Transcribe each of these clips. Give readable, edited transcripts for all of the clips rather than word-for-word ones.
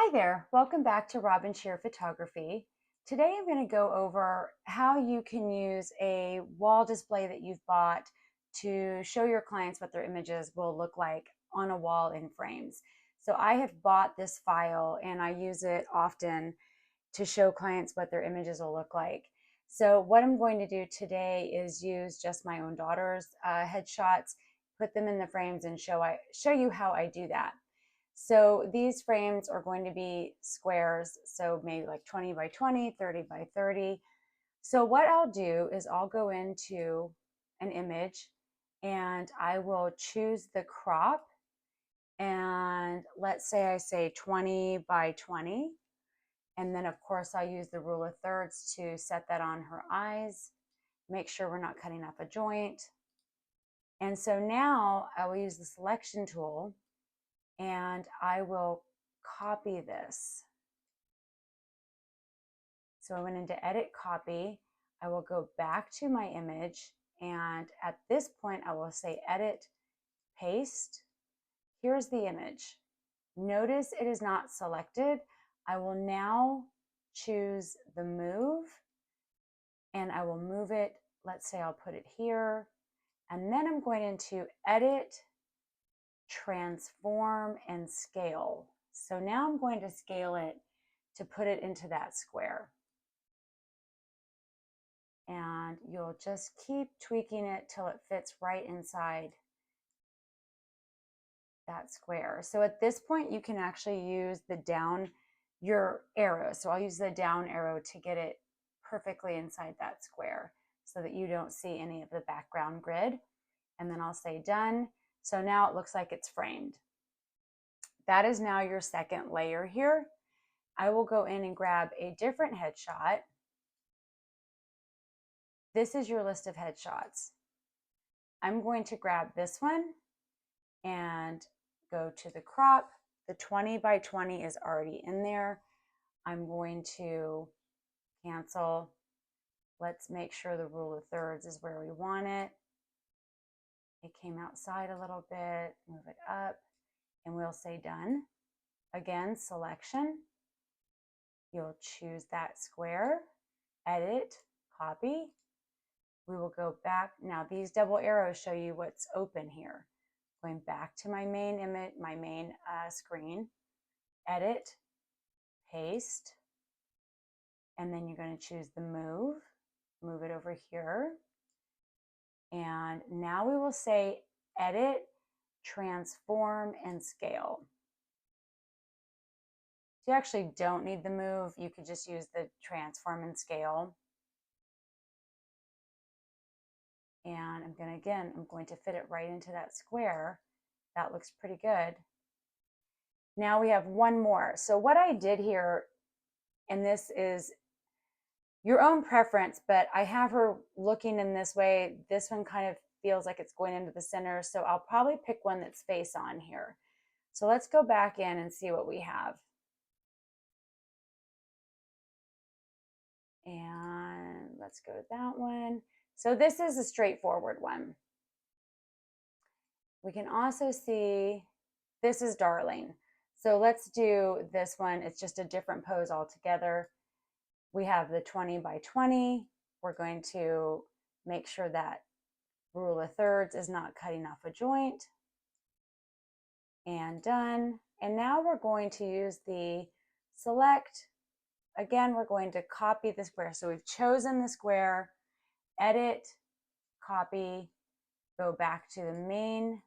Hi there, welcome back to Robyn Scherer Photography. Today I'm going to go over how you can use a wall display that you've bought to show your clients what their images will look like on a wall in frames. So I have bought this file and I use it often to show clients what their images will look like. So what I'm going to do today is use just my own daughter's headshots, put them in the frames and show you how I do that. So these frames are going to be squares, so maybe like 20 by 20, 30 by 30. So what I'll do is I'll go into an image and I will choose the crop, and let's say I say 20 by 20. And then of course I'll use the rule of thirds to set that on her eyes, make sure we're not cutting off a joint. And so now I will use the selection tool and I will copy this. So I went into edit copy. I will go back to my image, and at this point I will say edit paste. Here's the image. Notice it is not selected. I will now choose the move and I will move it. Let's say I'll put it here, and then I'm going into edit, transform, and scale. So now I'm going to scale it to put it into that square. And you'll just keep tweaking it till it fits right inside that square. So at this point, you can actually use the down, your arrow. So I'll use the down arrow to get it perfectly inside that square so that you don't see any of the background grid. And then I'll say done. So now it looks like it's framed. That is now your second layer here. I will go in and grab a different headshot. This is your list of headshots. I'm going to grab this one and go to the crop. The 20 by 20 is already in there. I'm going to cancel. Let's make sure the rule of thirds is where we want it. It came outside a little bit, move it up, and we'll say done. Again, selection. You'll choose that square, edit, copy. We will go back. Now these double arrows show you what's open here. Going back to my main image, my main screen, edit, paste, and then you're going to choose the move it over here. And now we will say edit, transform, and scale. So you actually don't need the move. You could just use the transform and scale. And I'm going to fit it right into that square. That looks pretty good. Now we have one more. So what I did here, and this is your own preference, but I have her looking in this way. This one kind of feels like it's going into the center, so I'll probably pick one that's face on here. So let's go back in and see what we have. And let's go to that one. So this is a straightforward one. We can also see this is darling. So let's do this one. It's just a different pose altogether. We have the 20 by 20. We're going to make sure that rule of thirds is not cutting off a joint. And done. And now we're going to use the select. Again, we're going to copy the square. So we've chosen the square, edit, copy, go back to the main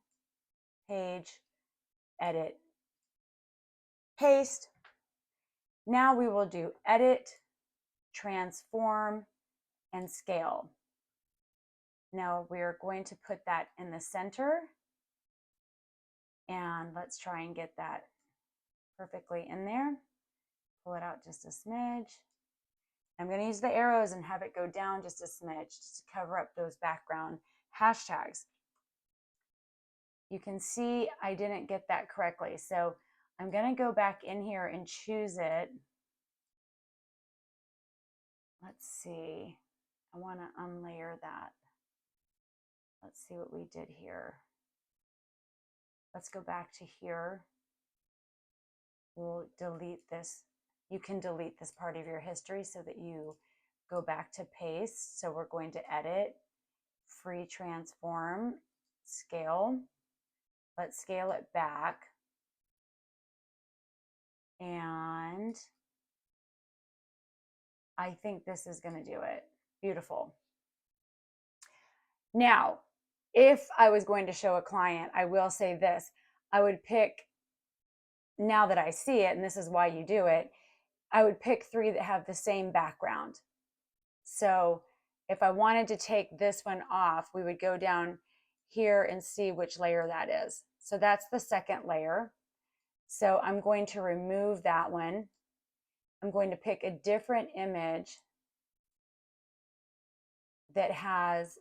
page, edit, paste. Now we will do edit, transform, and scale. Now we are going to put that in the center, and let's try and get that perfectly in there. Pull it out just a smidge. I'm going to use the arrows and have it go down just a smidge just to cover up those background hashtags. You can see I didn't get that correctly, so I'm going to go back in here and choose it. Let's see. I want to unlayer that. Let's see what we did here. Let's go back to here. we'll delete this. You can delete this part of your history so that you go back to paste. So we're going to edit, free transform, scale. Let's scale it back. And I think this is going to do it. Beautiful. Now, if I was going to show a client, I will say this. I would pick, now that I see it, and this is why you do it, I would pick 3 that have the same background. So if I wanted to take this one off, we would go down here and see which layer that is. So that's the second layer. So I'm going to remove that one. I'm going to pick a different image that has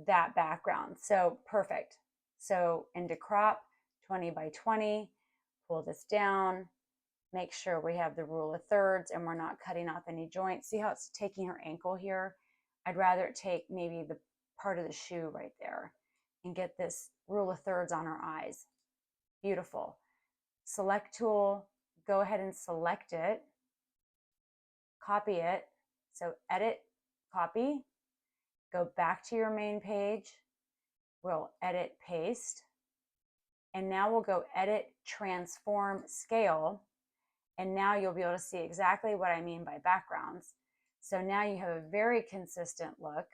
that background. So perfect. So into crop, 20 by 20, pull this down, make sure we have the rule of thirds and we're not cutting off any joints. See how it's taking her ankle here? I'd rather it take maybe the part of the shoe right there and get this rule of thirds on her eyes. Beautiful. Select tool, go ahead and select it, copy it. So edit, copy, go back to your main page. We'll edit, paste. And now we'll go edit, transform, scale. And now you'll be able to see exactly what I mean by backgrounds. So now you have a very consistent look.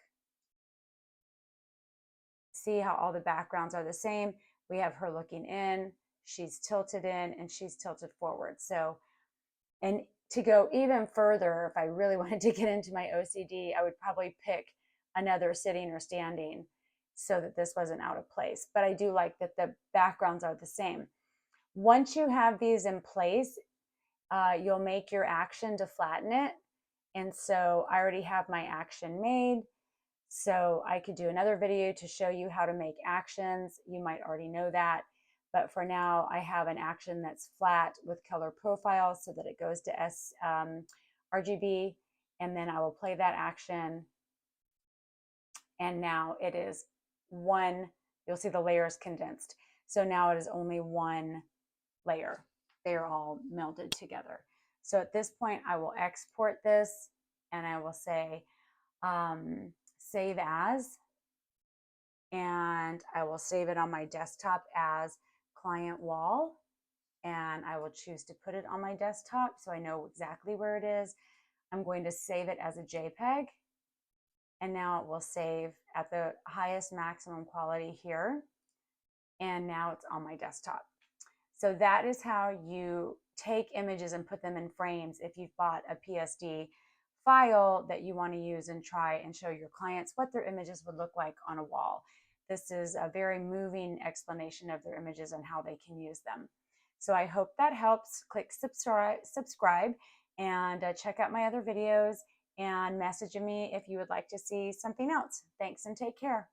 See how all the backgrounds are the same. We have her looking in, she's tilted in, and she's tilted forward. So, and to go even further, if I really wanted to get into my OCD, I would probably pick another sitting or standing so that this wasn't out of place. But I do like that the backgrounds are the same. Once you have these in place, you'll make your action to flatten it. And so I already have my action made. So I could do another video to show you how to make actions. You might already know that. But for now, I have an action that's flat with color profile so that it goes to RGB. And then I will play that action. And now it is one, you'll see the layers condensed. So now it is only one layer. They are all melded together. So at this point, I will export this and I will say save as, and I will save it on my desktop as client wall, and I will choose to put it on my desktop so I know exactly where it is. I'm going to save it as a JPEG, and now it will save at the highest maximum quality here, and now it's on my desktop. So that is how you take images and put them in frames if you've bought a PSD file that you want to use and try and show your clients what their images would look like on a wall. This is a very moving explanation of their images and how they can use them. So I hope that helps. Click subscribe and check out my other videos and message me if you would like to see something else. Thanks and take care.